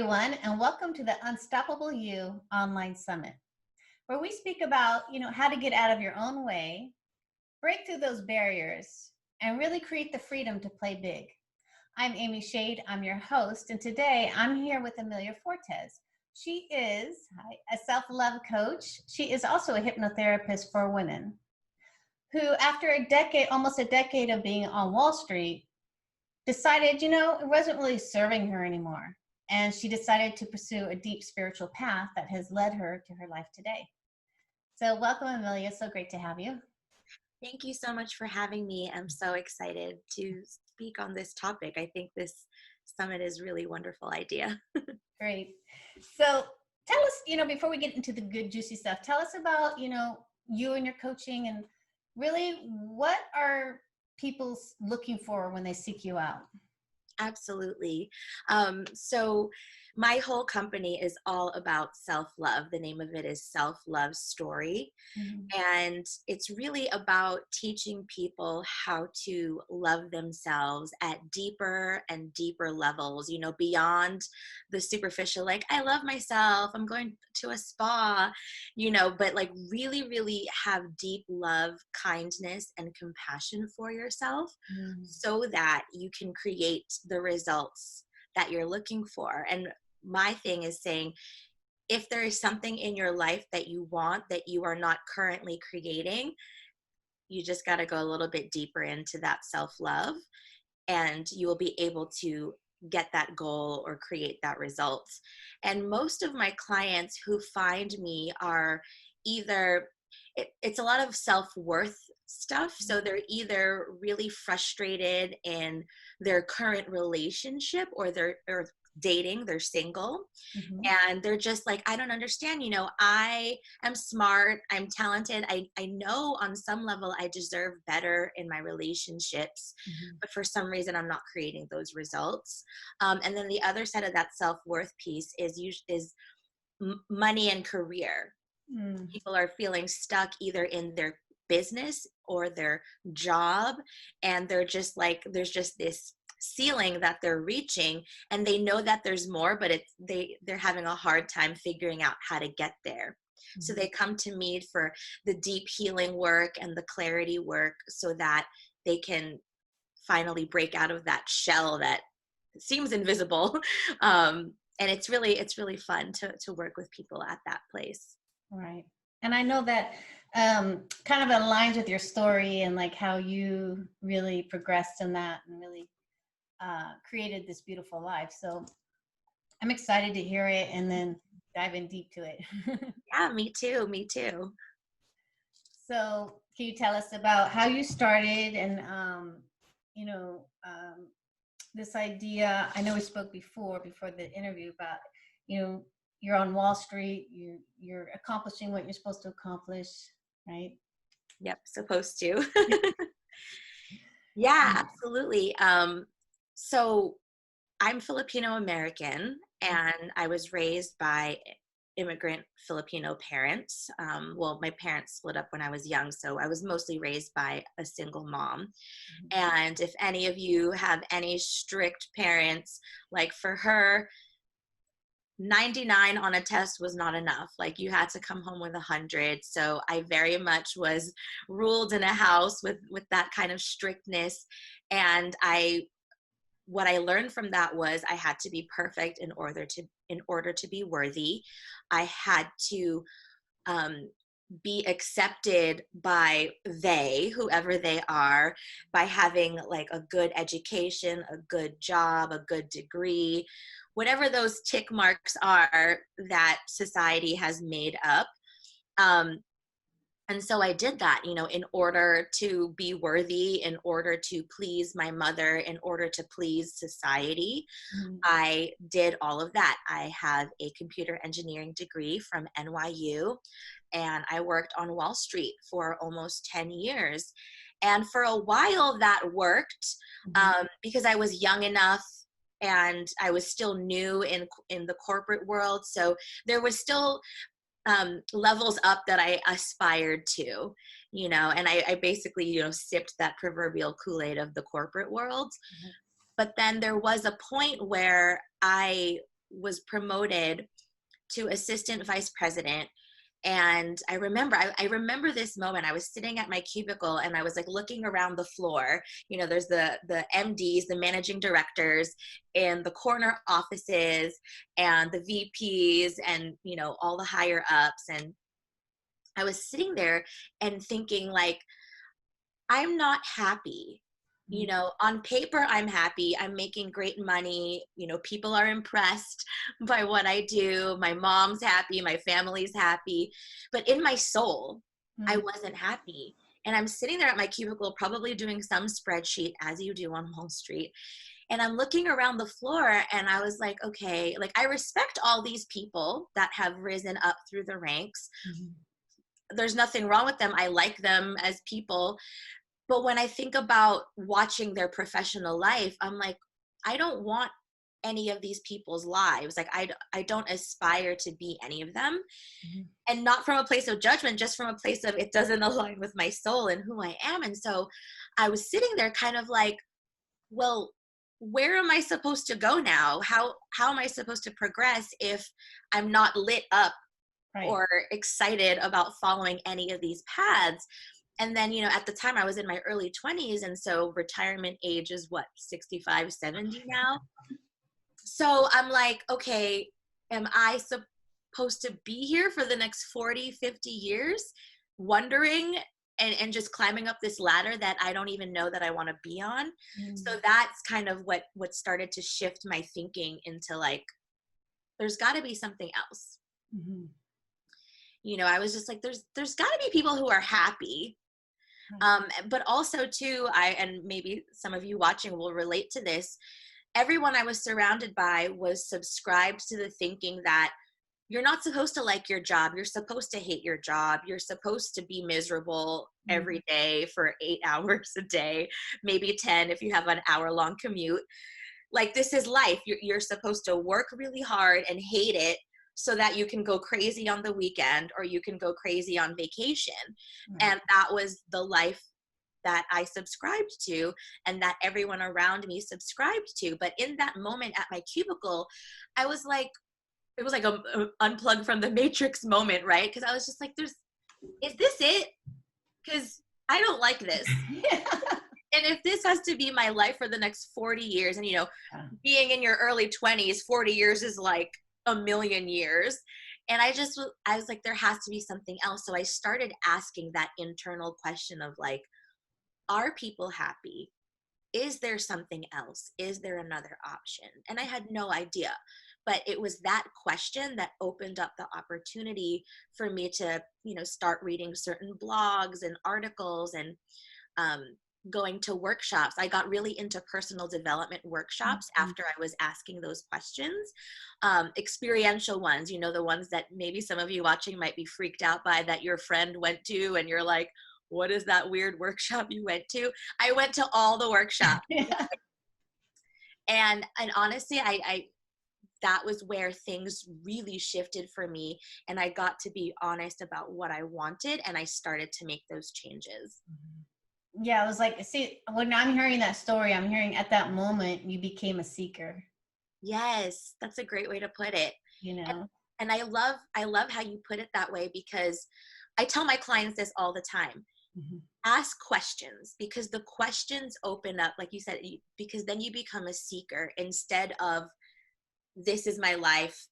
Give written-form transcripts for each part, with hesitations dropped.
everyone, and welcome to the Unstoppable You Online Summit, where we speak about, how to get out of your own way, break through those barriers, and really create the freedom to play big. I'm Amy Shade, I'm your host, and today I'm here with AmeliaFortes. She is a self-love coach. She is also a hypnotherapist for women who, after almost a decade of being on Wall Street, decided, it wasn't really serving her anymore. And she decided to pursue a deep spiritual path that has led her to her life today. So welcome, Amelia. So great to have you. Thank you so much for having me. I'm so excited to speak on this topic. I think this summit is really a wonderful idea. Great. So tell us, before we get into the good, juicy stuff, tell us about, you and your coaching, and really what are people looking for when they seek you out? Absolutely. So my whole company is all about self-love. The name of it is Self-Love Story. Mm-hmm. And it's really about teaching people how to love themselves at deeper and deeper levels, beyond the superficial, like, I love myself, I'm going to a spa, but like really, really have deep love, kindness, and compassion for yourself, Mm-hmm. so that you can create the results that you're looking for. And my thing is saying, if there is something in your life that you want that you are not currently creating, you just got to go a little bit deeper into that self-love, and you will be able to get that goal or create that result. And most of my clients who find me are either, it's a lot of self-worth stuff. So they're either really frustrated in their current relationship, or they're dating, they're single, Mm-hmm. and they're just like, I don't understand, I am smart, I'm talented, I know on some level I deserve better in my relationships, Mm-hmm. but for some reason I'm not creating those results. And then the other side of that self-worth piece is money and career. Mm-hmm. People are feeling stuck either in their business or their job, and they're just like, there's just this ceiling that they're reaching, and they know that there's more, but they're having a hard time figuring out how to get there. Mm-hmm. So they come to me for the deep healing work and the clarity work, so that they can finally break out of that shell that seems invisible. And it's really fun to work with people at that place. Right. And I know that kind of aligns with your story, and like how you really progressed in that and really created this beautiful life. So I'm excited to hear it and then dive in deep to it. Yeah, me too. So can you tell us about how you started, and, this idea? I know we spoke before the interview about, you're on Wall Street, you're accomplishing what you're supposed to accomplish, right? Yep, supposed to. Yeah, absolutely. So I'm Filipino American, and I was raised by immigrant Filipino parents. Well, my parents split up when I was young, so I was mostly raised by a single mom. And if any of you have any strict parents, like for her, 99 on a test was not enough. Like, you had to come home with 100. So I very much was ruled in a house with that kind of strictness. And what I learned from that was I had to be perfect in order to be worthy. I had to be accepted by whoever they are, by having like a good education, a good job, a good degree, whatever those tick marks are that society has made up. And so I did that, in order to be worthy, in order to please my mother, in order to please society. Mm-hmm. I did all of that. I have a computer engineering degree from NYU, and I worked on Wall Street for almost 10 years. And for a while that worked, because I was young enough and I was still new in the corporate world. So there was still levels up that I aspired to, and I basically, sipped that proverbial Kool-Aid of the corporate world. But then there was a point where I was promoted to assistant vice president. And I remember, I remember this moment. I was sitting at my cubicle and I was like looking around the floor. You know, there's the MDs, the managing directors, and the corner offices, and the VPs, and you know, all the higher ups. And I was sitting there and thinking, like, I'm not happy. You know, on paper, I'm happy. I'm making great money. You know, people are impressed by what I do. My mom's happy. My family's happy. But in my soul, I wasn't happy. And I'm sitting there at my cubicle, probably doing some spreadsheet, as you do on Wall Street. And I'm looking around the floor and I was like, okay, like I respect all these people that have risen up through the ranks. There's nothing wrong with them. I like them as people. But when I think about watching their professional life, I'm like, I don't want any of these people's lives. Like, I don't aspire to be any of them. And not from a place of judgment, just from a place of it doesn't align with my soul and who I am. And so I was sitting there kind of like, well, where am I supposed to go now? How am I supposed to progress if I'm not lit up or excited about following any of these paths? And then, you know, at the time I was in my early 20s. And so retirement age is what, 65, 70 now. So I'm like, okay, am I supposed to be here for the next 40, 50 years, wondering and just climbing up this ladder that I don't even know that I want to be on? So that's kind of what started to shift my thinking into like, there's got to be something else. You know, I was just like, there's got to be people who are happy. But also too, and maybe some of you watching will relate to this, everyone I was surrounded by was subscribed to the thinking that you're not supposed to like your job. You're supposed to hate your job. You're supposed to be miserable every day for 8 hours a day, maybe 10 if you have an hour-long commute. Like, this is life. You're supposed to work really hard and hate it so that you can go crazy on the weekend or you can go crazy on vacation. And that was the life that I subscribed to and that everyone around me subscribed to. But in that moment at my cubicle, I was like, it was like a unplug from the Matrix moment, right? Because I was just like, is this it? Because I don't like this. And if this has to be my life for the next 40 years, and you know, being in your early 20s, 40 years is like a million years. And I was like, there has to be something else. So I started asking that internal question of like, are people happy? Is there something else? Is there another option? And I had no idea. But it was that question that opened up the opportunity for me to, you know, start reading certain blogs and articles and going to workshops. I got really into personal development workshops after I was asking those questions. Experiential ones, you know, the ones that maybe some of you watching might be freaked out by, that your friend went to and you're like, what is that weird workshop you went to? I went to all the workshops. And honestly, I that was where things really shifted for me. And I got to be honest about what I wanted. And I started to make those changes. Yeah, I was like, see, when I'm hearing that story, I'm hearing at that moment you became a seeker. Yes, that's a great way to put it. You know, and I love how you put it that way, because I tell my clients this all the time. Ask questions, because the questions open up, like you said, because then you become a seeker instead of, this is my life,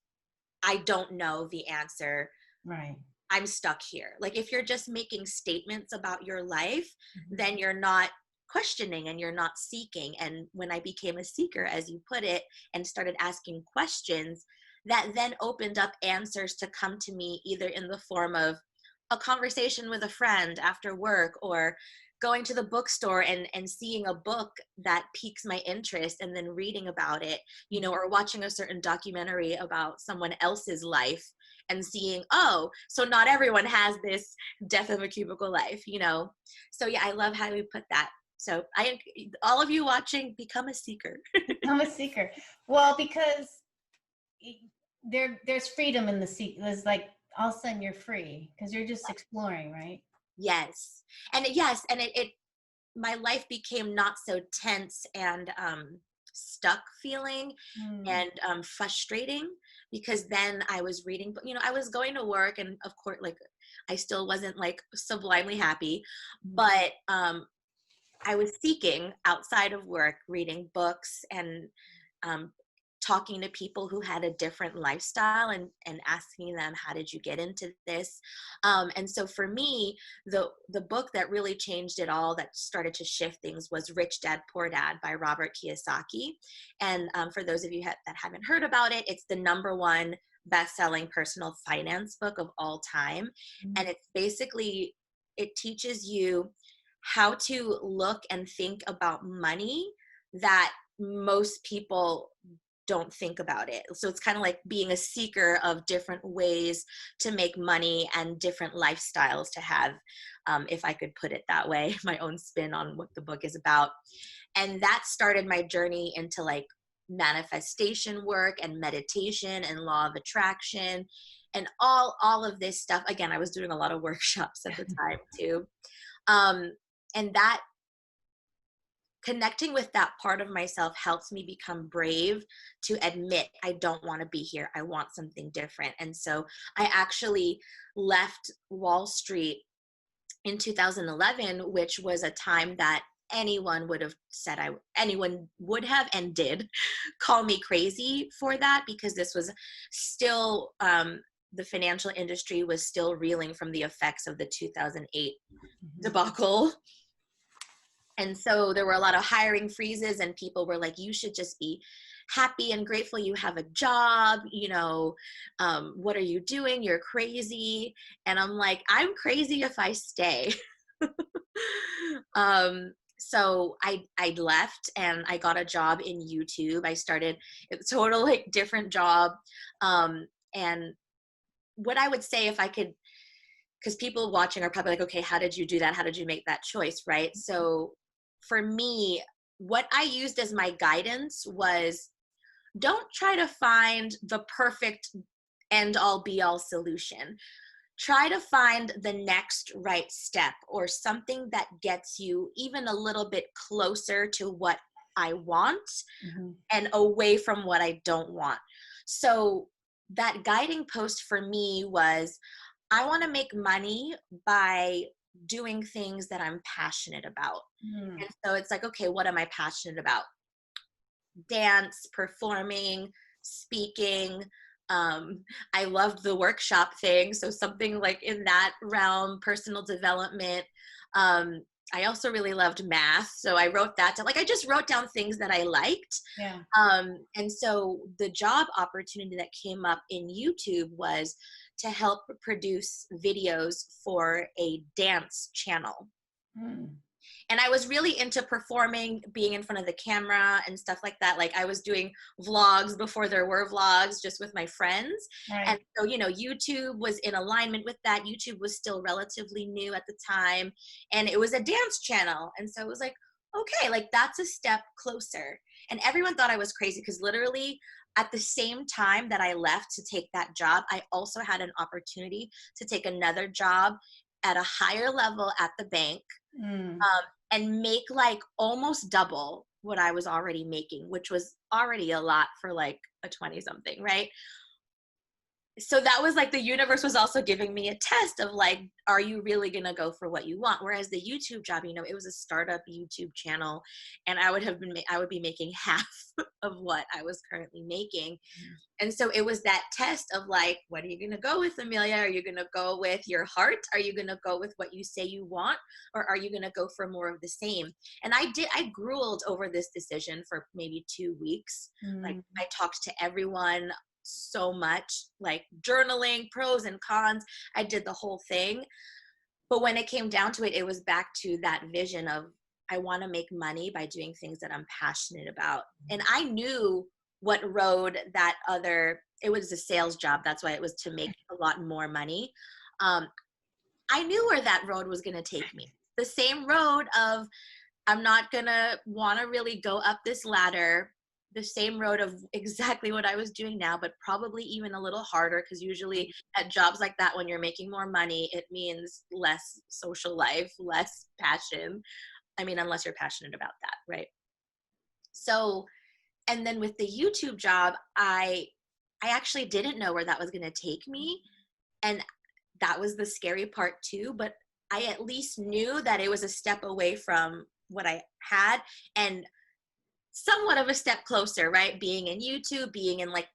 I don't know the answer. Right. I'm stuck here. Like, if you're just making statements about your life, then you're not questioning and you're not seeking. And when I became a seeker, as you put it, and started asking questions, that then opened up answers to come to me, either in the form of a conversation with a friend after work, or going to the bookstore and seeing a book that piques my interest and then reading about it, you know, or watching a certain documentary about someone else's life and seeing, oh, so not everyone has this death of a cubicle life, you know? So yeah, I love how we put that. So all of you watching, become a seeker. Become a seeker. Well, because there's freedom in the seek. There's like, all of a sudden you're free because you're just exploring, right? Yes. And it my life became not so tense and stuck feeling Mm. and frustrating, because then I was reading, but I was going to work, and of course, like, I still wasn't like sublimely happy, but I was seeking outside of work, reading books and um, talking to people who had a different lifestyle, and asking them, how did you get into this? And so for me, the book that really changed it all, that started to shift things, was Rich Dad Poor Dad by Robert Kiyosaki. And for those of you that haven't heard about it, it's the #1 best-selling personal finance book of all time. And it's basically, it teaches you how to look and think about money that most people don't think about it. So it's kind of like being a seeker of different ways to make money and different lifestyles to have, if I could put it that way, my own spin on what the book is about. And that started my journey into like manifestation work and meditation and law of attraction and all of this stuff. Again, I was doing a lot of workshops at the time too. And that, connecting with that part of myself, helps me become brave to admit I don't want to be here. I want something different. And so I actually left Wall Street in 2011, which was a time that anyone would have said, anyone would have and did call me crazy for that, because this was still, the financial industry was still reeling from the effects of the 2008 debacle. And so there were a lot of hiring freezes, and people were like, you should just be happy and grateful you have a job. What are you doing? You're crazy. And I'm like, I'm crazy if I stay. So I left and I got a job in YouTube. I started a total like different job. And what I would say, if I could, because people watching are probably like, okay, how did you do that? How did you make that choice? Right. So for me, what I used as my guidance was, don't try to find the perfect end all be all solution. Try to find the next right step, or something that gets you even a little bit closer to what I want and away from what I don't want. So that guiding post for me was, I want to make money by doing things that I'm passionate about. And so it's like, okay, what am I passionate about? Dance, performing, speaking. I loved the workshop thing. So something like in that realm, personal development. I also really loved math. So I wrote that down. Like, I just wrote down things that I liked. Yeah. And so the job opportunity that came up in YouTube was to help produce videos for a dance channel. And I was really into performing, being in front of the camera and stuff like that. Like, I was doing vlogs before there were vlogs, just with my friends. Right. And so, YouTube was in alignment with that. YouTube was still relatively new at the time, and it was a dance channel. And so it was like, okay, like, that's a step closer. And everyone thought I was crazy, because literally at the same time that I left to take that job, I also had an opportunity to take another job at a higher level at the bank. And make like almost double what I was already making, which was already a lot for like a 20 something, right? So that was like, the universe was also giving me a test of like, are you really going to go for what you want? Whereas the YouTube job, it was a startup YouTube channel, and I would be making half of what I was currently making. And so it was that test of like, what are you going to go with, Amelia? Are you going to go with your heart? Are you going to go with what you say you want? Or are you going to go for more of the same? And I grueled over this decision for maybe 2 weeks. Like, I talked to everyone so much, like journaling, pros and cons. I did the whole thing. But when it came down to it, it was back to that vision of, I want to make money by doing things that I'm passionate about. And I knew what road that it was a sales job. That's why it was to make a lot more money. I knew where that road was going to take me. The same road of, I'm not going to want to really go up this ladder. The same road of exactly what I was doing now, but probably even a little harder, because usually at jobs like that, when you're making more money, it means less social life, less passion. I mean, unless you're passionate about that, right? So And then with the YouTube job, I actually didn't know where that was going to take me. And that was the scary part too. But I at least knew that it was a step away from what I had, and somewhat of a step closer, right? Being in YouTube, being in like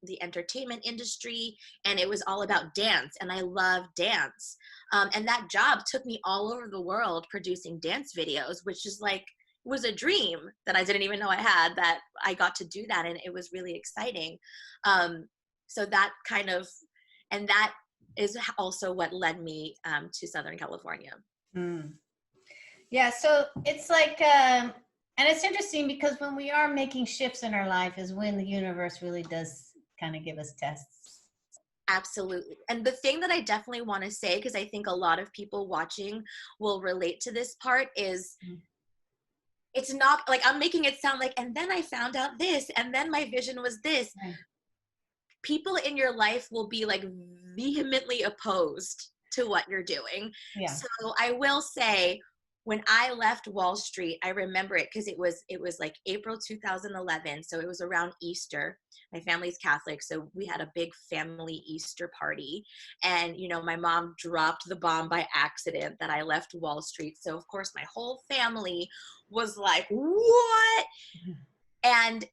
the entertainment industry, and it was all about dance, and I love dance. And that job took me all over the world producing dance videos, which is like, was a dream that I didn't even know I had, that I got to do that, and it was really exciting. So that kind of, and that is also what led me to Southern California. Mm. Yeah, so it's like, and it's interesting because when we are making shifts in our life is when the universe really does kind of give us tests. Absolutely. And the thing that I definitely want to say, because I think a lot of people watching will relate to this part, is it's not like I'm making it sound like, and then I found out this, and then my vision was this. Right. People in your life will be like vehemently opposed to what you're doing. Yeah. So I will say, when I left Wall Street, I remember it because it was like April 2011. So it was around Easter. My family's Catholic, so we had a big family Easter party. And, you know, my mom dropped the bomb by accident that I left Wall Street. So, of course, my whole family was like, what? And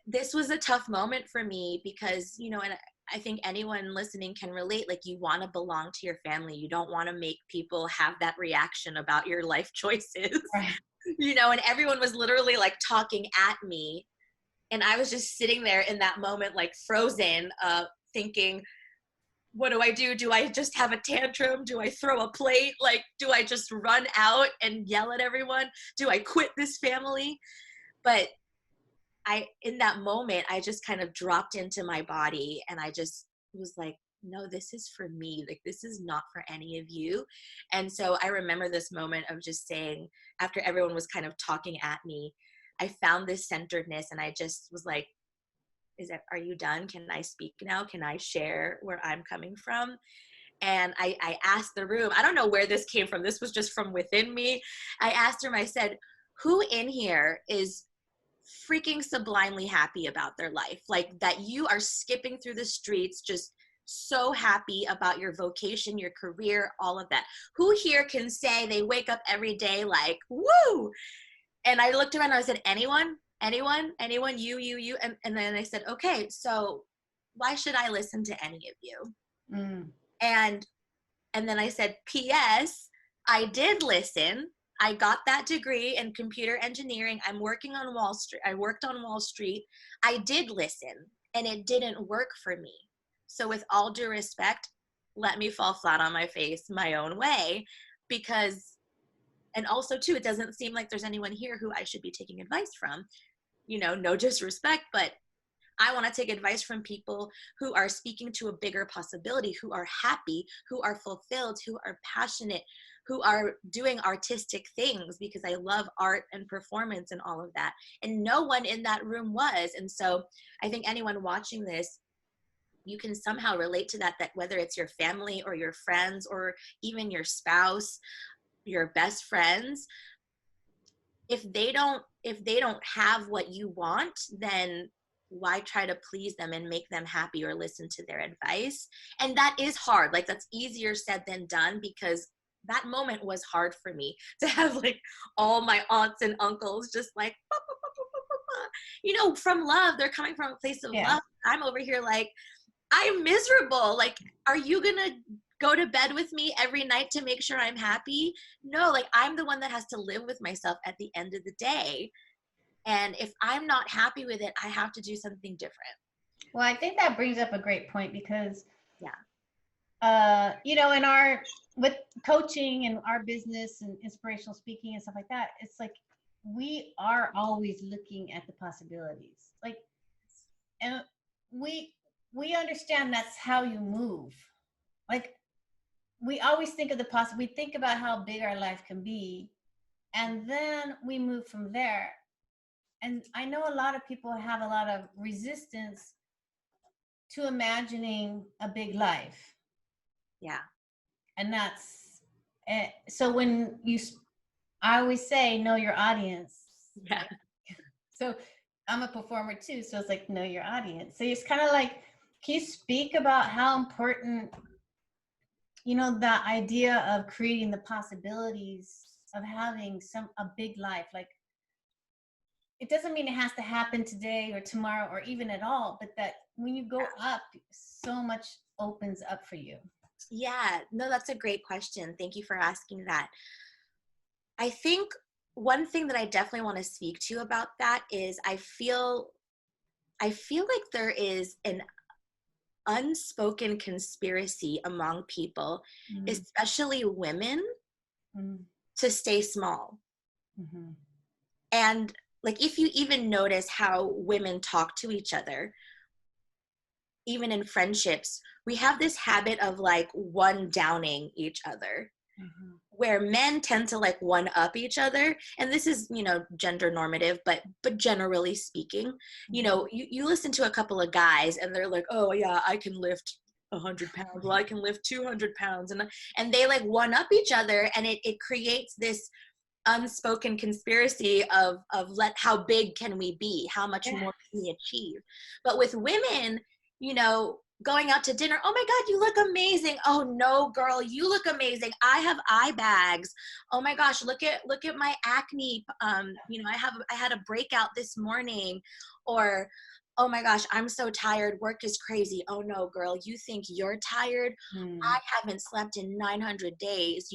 this was a tough moment for me because, you know, and I think anyone listening can relate, like, you want to belong to your family. You don't want to make people have that reaction about your life choices, Right. you know, and everyone was literally like talking at me. And I was just sitting there in that moment, like frozen, thinking, what do I do? Do I just have a tantrum? Do I throw a plate? Like, do I just run out and yell at everyone? Do I quit this family? But in that moment, I just kind of dropped into my body, and I just was like, no, this is for me. Like, this is not for any of you. And so I remember this moment of just saying, after everyone was kind of talking at me, I found this centeredness, and I just was like, are you done? Can I speak now? Can I share where I'm coming from? And I asked the room, I don't know where this came from. This was just from within me. I asked her, I said, who in here is freaking sublimely happy about their life? Like, that you are skipping through the streets just so happy about your vocation, your career, all of that. Who here can say they wake up every day like, woo? And I looked around and I said, anyone, you. And then I said, okay, so why should I listen to any of you? Mm. And then I said, P.S. I did listen. I got that degree in computer engineering. I'm working on Wall Street. I worked on Wall Street. I did listen, and it didn't work for me. So with all due respect, let me fall flat on my face my own way, because, and also too, it doesn't seem like there's anyone here who I should be taking advice from. You know, no disrespect, but I want to take advice from people who are speaking to a bigger possibility, who are happy, who are fulfilled, who are passionate, who are doing artistic things, because I love art and performance and all of that. And no one in that room was. And so I think anyone watching this, you can somehow relate to that, that whether it's your family or your friends or even your spouse, your best friends, if they don't have what you want, then why try to please them and make them happy or listen to their advice? And that is hard. Like, that's easier said than done, because that moment was hard for me to have like all my aunts and uncles just like, bah, bah, bah, bah, bah, bah, you know, from love. They're coming from a place of Yeah. love. I'm over here like, I'm miserable. Like, are you gonna go to bed with me every night to make sure I'm happy? No, like, I'm the one that has to live with myself at the end of the day. And if I'm not happy with it, I have to do something different. Well, I think that brings up a great point because, Yeah. you know, in our, with coaching and our business and inspirational speaking and stuff like that, it's like we are always looking at the possibilities. Like, and we understand that's how you move. Like, we always think of the possible. We think about how big our life can be, and then we move from there. And I know a lot of people have a lot of resistance to imagining a big life. Yeah. And that's so when you, I always say, know your audience. Yeah. So I'm a performer too, so it's like know your audience. So it's kind of like, can you speak about how important, the idea of creating the possibilities of having a big life, like it doesn't mean it has to happen today or tomorrow or even at all, but that when you go up, so much opens up for you. Yeah, no, that's a great question. Thank you for asking that. I think one thing that I definitely want to speak to you about that is I feel like there is an unspoken conspiracy among people, especially women, to stay small. Mm-hmm. And like, if you even notice how women talk to each other, even in friendships, we have this habit of like one downing each other, where men tend to like one up each other. And this is, gender normative, but generally speaking, you listen to a couple of guys and they're like, oh yeah, I can lift 100 pounds. Well, I can lift 200 pounds. And they like one up each other. And it creates this unspoken conspiracy of how big can we be? How much more can we achieve? But with women, going out to dinner, oh my God, you look amazing. Oh no, girl, you look amazing. I have eye bags. Oh my gosh, look at my acne. I had a breakout this morning. Or, oh my gosh, I'm so tired. Work is crazy. Oh no, girl, you think you're tired? I haven't slept in 900 days,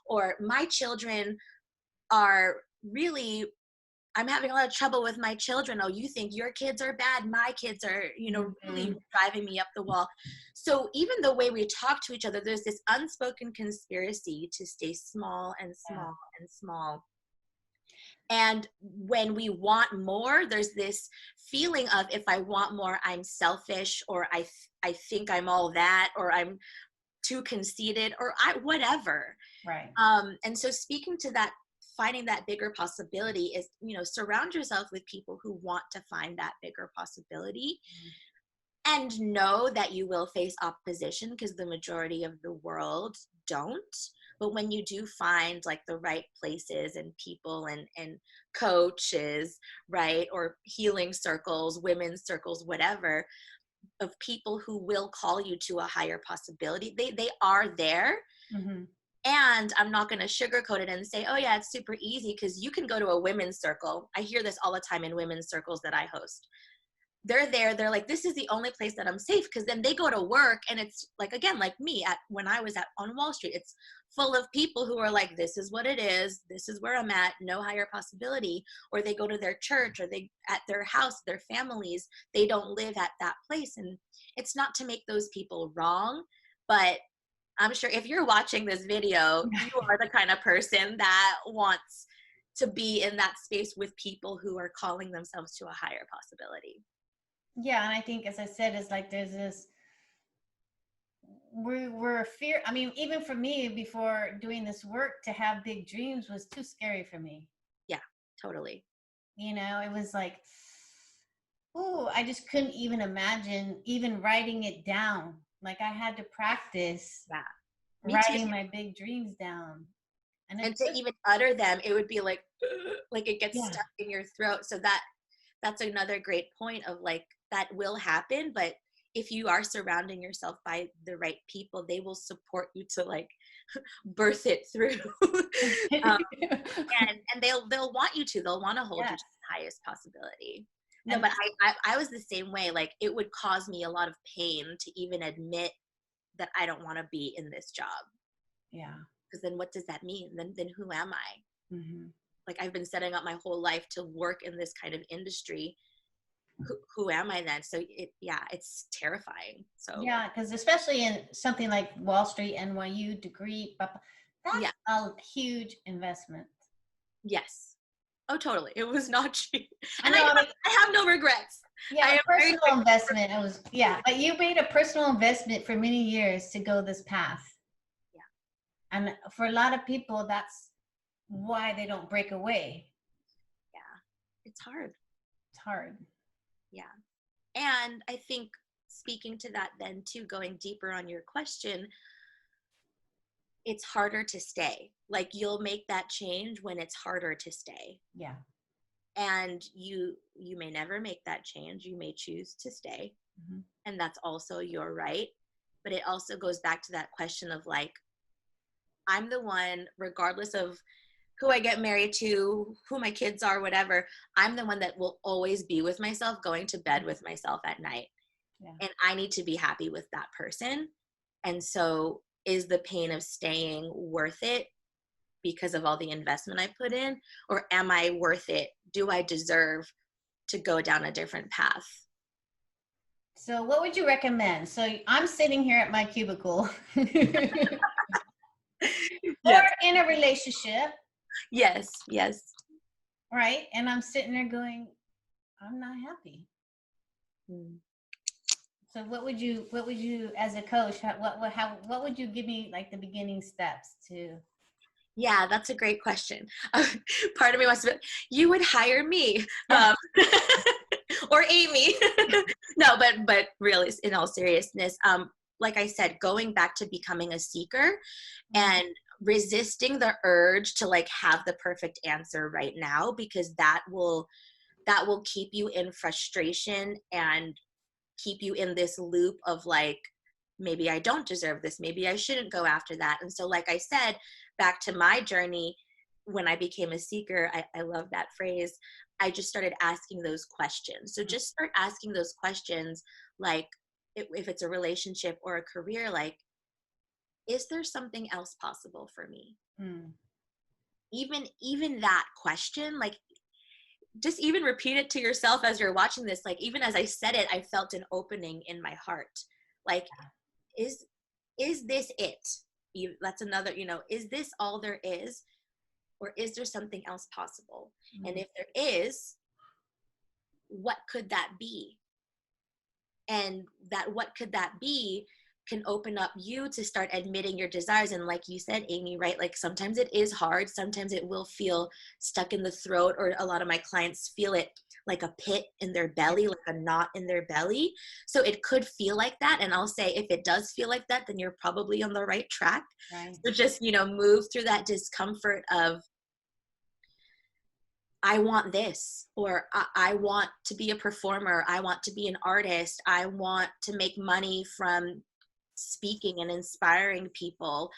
or my children are really, I'm having a lot of trouble with my children. Oh, you think your kids are bad? My kids are, really driving me up the wall. So even the way we talk to each other, there's this unspoken conspiracy to stay small and small and small. And when we want more, there's this feeling of, if I want more, I'm selfish, or I think I'm all that, or I'm too conceited, or whatever. Right. And so speaking to that, finding that bigger possibility is, surround yourself with people who want to find that bigger possibility, and know that you will face opposition, because the majority of the world don't. But when you do find like the right places and people and coaches, right, or healing circles, women's circles, whatever, of people who will call you to a higher possibility, they are there. And I'm not going to sugarcoat it and say, oh yeah, it's super easy, because you can go to a women's circle. I hear this all the time in women's circles that I host. They're there, they're like, this is the only place that I'm safe, because then they go to work and it's like, again, like me when I was on Wall Street, it's full of people who are like, this is what it is, this is where I'm at, no higher possibility. Or they go to their church, or they at their house, their families, they don't live at that place. And it's not to make those people wrong, but I'm sure if you're watching this video, you are the kind of person that wants to be in that space with people who are calling themselves to a higher possibility. Yeah, and I think, as I said, it's like there's this, we're fear. I mean, even for me, before doing this work, to have big dreams was too scary for me. Yeah, totally. It was like, ooh, I just couldn't even imagine even writing it down. Like I had to practice writing my big dreams down. And to even utter them, it would be like it gets stuck in your throat. So that's another great point of like, that will happen. But if you are surrounding yourself by the right people, they will support you to like birth it through. And they'll want you to, they'll want to hold you to the highest possibility. No, but I was the same way. Like, it would cause me a lot of pain to even admit that I don't want to be in this job. Yeah. Because then what does that mean? Then who am I? Like, I've been setting up my whole life to work in this kind of industry. Who am I then? So it's terrifying. So yeah, because especially in something like Wall Street, NYU degree, that's a huge investment. Yes. Oh, totally. It was not cheap. And I have no regrets. Yeah, personal investment. It was, but you made a personal investment for many years to go this path. Yeah. And for a lot of people, that's why they don't break away. Yeah. It's hard. It's hard. Yeah. And I think, speaking to that then too, going deeper on your question, it's harder to stay. Like, you'll make that change when it's harder to stay. Yeah. and you may never make that change. You may choose to stay, and that's also your right. But it also goes back to that question of like, I'm the one, regardless of who I get married to, who my kids are, whatever, I'm the one that will always be with myself, going to bed with myself at night. Yeah. And I need to be happy with that person. And so is the pain of staying worth it because of all the investment I put in? Or am I worth it? Do I deserve to go down a different path? So what would you recommend? So I'm sitting here at my cubicle or Yes. in a relationship, Yes. Yes. right? And I'm sitting there going, I'm not happy. So what would you as a coach, what would you give me like the beginning steps to? Yeah, that's a great question. Part of me wants to be, you would hire me. Or Amy. No, but really, in all seriousness, like I said, going back to becoming a seeker and resisting the urge to like have the perfect answer right now, because that will keep you in frustration and keep you in this loop of like, maybe I don't deserve this, maybe I shouldn't go after that. And so like I said, back to my journey, when I became a seeker, I love that phrase, I just started asking those questions. So just start asking those questions, like if it's a relationship or a career, like, is there something else possible for me? Even that question, like, just even repeat it to yourself as you're watching this. Like, even as I said it, I felt an opening in my heart. Like, is this it? That's another, is this all there is? Or is there something else possible? And if there is, what could that be? And that what could that be can open up you to start admitting your desires. And like you said, Amy, right? Like sometimes it is hard. Sometimes it will feel stuck in the throat, or a lot of my clients feel it like a pit in their belly, like a knot in their belly. So it could feel like that. And I'll say, if it does feel like that, then you're probably on the right track. Right. So just, move through that discomfort of, I want this, or I want to be a performer. I want to be an artist. I want to make money from speaking and inspiring people.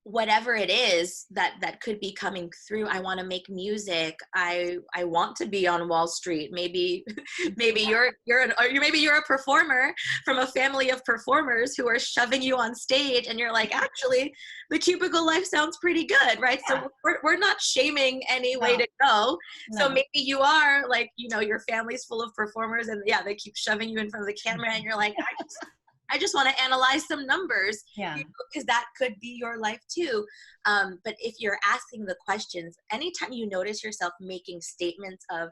Whatever it is that could be coming through. I want to make music. I want to be on Wall Street. Maybe you're a performer from a family of performers who are shoving you on stage, and you're like, actually, the cubicle life sounds pretty good, right? Yeah. So we're not shaming any way to go. No. So maybe you are like, your family's full of performers, and yeah, they keep shoving you in front of the camera, and you're like, I just want to analyze some numbers, because that could be your life too. But if you're asking the questions, anytime you notice yourself making statements of,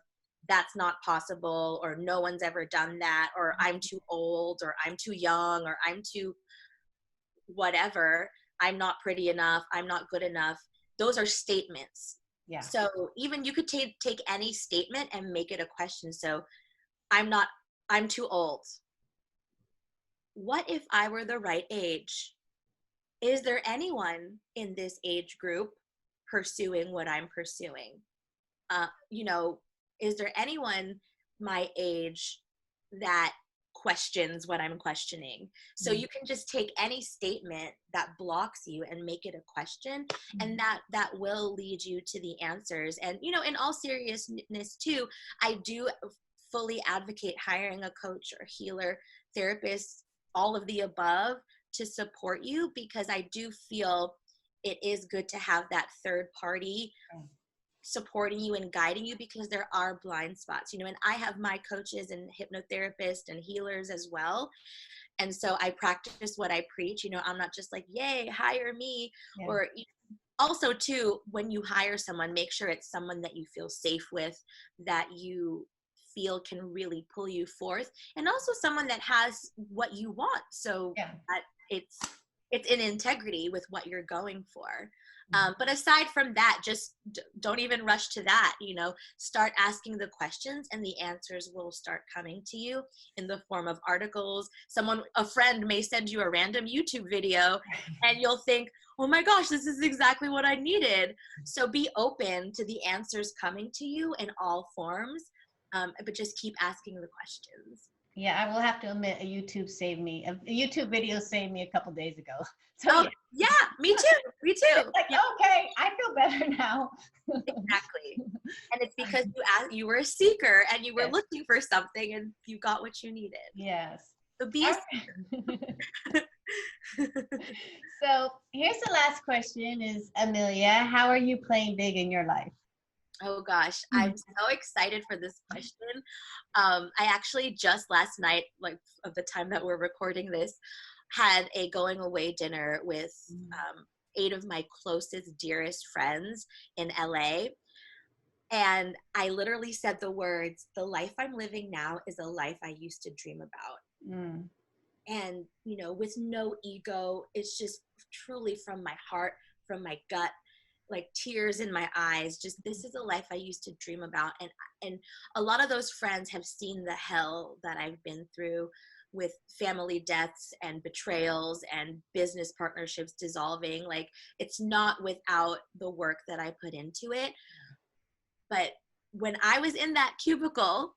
that's not possible, or no one's ever done that, or I'm too old, or I'm too young, or I'm too whatever, I'm not pretty enough, I'm not good enough, those are statements. Yeah. So even you could take any statement and make it a question. So I'm too old. What if I were the right age? Is there anyone in this age group pursuing what I'm pursuing? Is there anyone my age that questions what I'm questioning? So you can just take any statement that blocks you and make it a question, and that will lead you to the answers. And, in all seriousness too, I do fully advocate hiring a coach or healer, therapist, all of the above, to support you, because I do feel it is good to have that third party supporting you and guiding you, because there are blind spots, and I have my coaches and hypnotherapists and healers as well. And so I practice what I preach. I'm not just like, yay, hire me. Yeah. Or also too, when you hire someone, make sure it's someone that you feel safe with, that you feel can really pull you forth, and also someone that has what you want, so that it's in integrity with what you're going for. But aside from that, just don't even rush to that. Start asking the questions, and the answers will start coming to you in the form of articles. A friend may send you a random YouTube video, and you'll think, oh my gosh, this is exactly what I needed. So be open to the answers coming to you in all forms, but just keep asking the questions. Yeah, I will have to admit, a YouTube video saved me a couple days ago. So Oh, yeah, me too. Me too. like, Yeah, okay, I feel better now. exactly. And it's because you were a seeker, and you were Yes. looking for something, and you got what you needed. Yes. So be a Okay. So here's the last question is, Amelia, how are you playing big in your life? Oh gosh, I'm so excited for this question. I actually just last night, like of the time that we're recording this, had a going away dinner with 8 of my closest, dearest friends in LA. And I literally said the words, the life I'm living now is a life I used to dream about. Mm. And, with no ego, it's just truly from my heart, from my gut, like tears in my eyes. Just, this is a life I used to dream about. And a lot of those friends have seen the hell that I've been through with family deaths and betrayals and business partnerships dissolving. Like, it's not without the work that I put into it. But when I was in that cubicle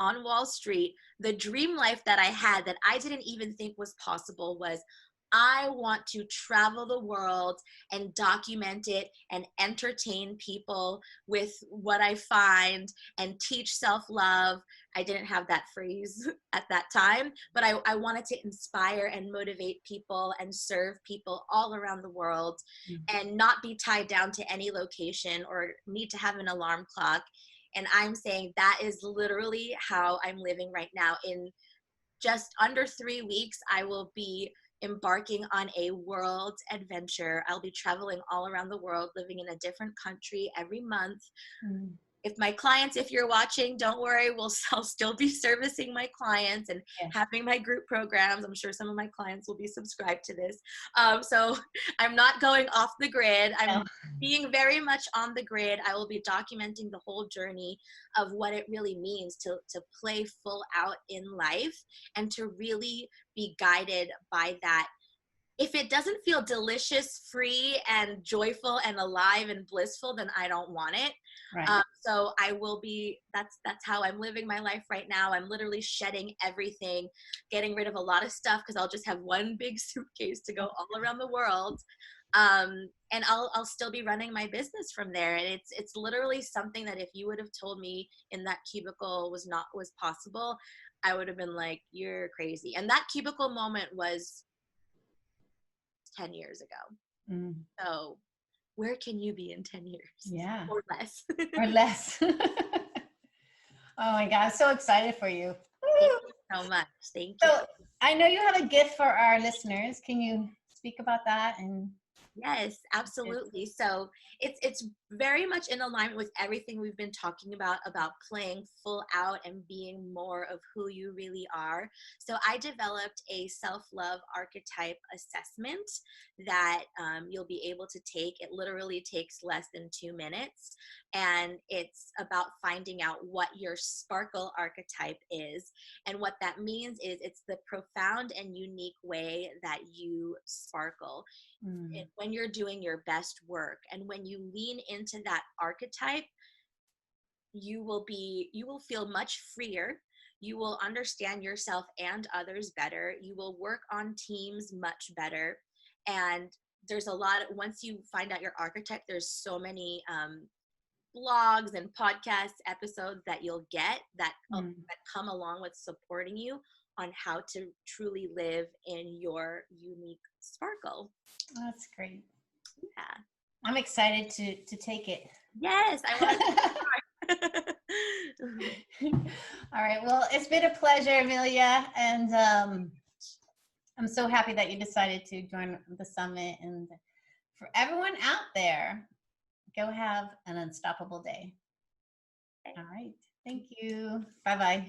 on Wall Street, the dream life that I had that I didn't even think was possible was, I want to travel the world and document it and entertain people with what I find and teach self-love. I didn't have that phrase at that time, but I wanted to inspire and motivate people and serve people all around the world, and not be tied down to any location or need to have an alarm clock. And I'm saying that is literally how I'm living right now. In just under 3 weeks, I will be embarking on a world adventure. I'll be traveling all around the world, living in a different country every month. If you're watching, don't worry, I'll still be servicing my clients and having my group programs. I'm sure some of my clients will be subscribed to this. So I'm not going off the grid. I'm being very much on the grid. I will be documenting the whole journey of what it really means to play full out in life, and to really be guided by that. If it doesn't feel delicious, free, and joyful, and alive, and blissful, then I don't want it. Right. So I will be, that's how I'm living my life right now. I'm literally shedding everything, getting rid of a lot of stuff, because I'll just have one big suitcase to go all around the world. And I'll still be running my business from there. And it's literally something that if you would have told me in that cubicle was possible, I would have been like, you're crazy. And that cubicle moment was 10 years ago. So where can you be in 10 years? Yeah. Or less. Or less. Oh my God, I'm so excited for you. Thank you so much. Thank you. So I know you have a gift for our listeners. Can you speak about that? And yes, absolutely. So it's very much in alignment with everything we've been talking about playing full out and being more of who you really are. So I developed a self-love archetype assessment that you'll be able to take. It literally takes less than 2 minutes, and it's about finding out what your sparkle archetype is. And what that means is it's the profound and unique way that you sparkle when you're doing your best work. And when you lean into that archetype, you will feel much freer. You will understand yourself and others better. You will work on teams much better. And there's once you find out your archetype, there's so many blogs and podcast episodes that you'll get that come along with supporting you on how to truly live in your unique sparkle. that's great. Yeah. I'm excited to take it. Yes, I want to. All right. Well, it's been a pleasure, Amelia. And I'm so happy that you decided to join the summit. And for everyone out there, go have an unstoppable day. All right. Thank you. Bye-bye.